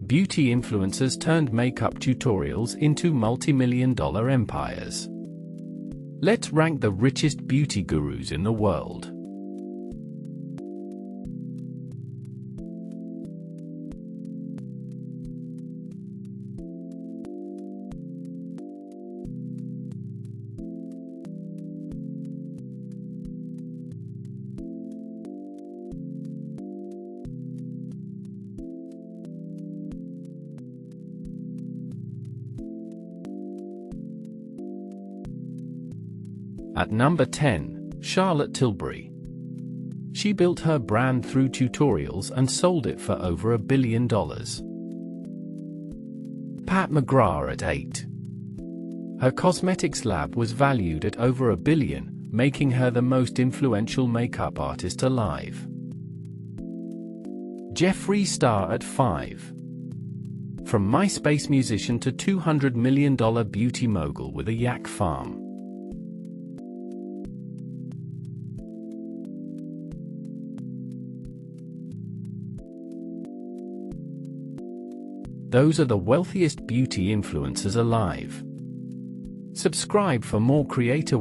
Beauty influencers turned makeup tutorials into multi-million-dollar empires. Let's rank the richest beauty gurus in the world. At number 10, Charlotte Tilbury. She built her brand through tutorials and sold it for over $1 billion. Pat McGrath at 8. Her cosmetics lab was valued at over $1 billion, making her the most influential makeup artist alive. Jeffree Star at 5. From MySpace musician to $200 million beauty mogul with a yak farm. Those are the wealthiest beauty influencers alive. Subscribe for more creator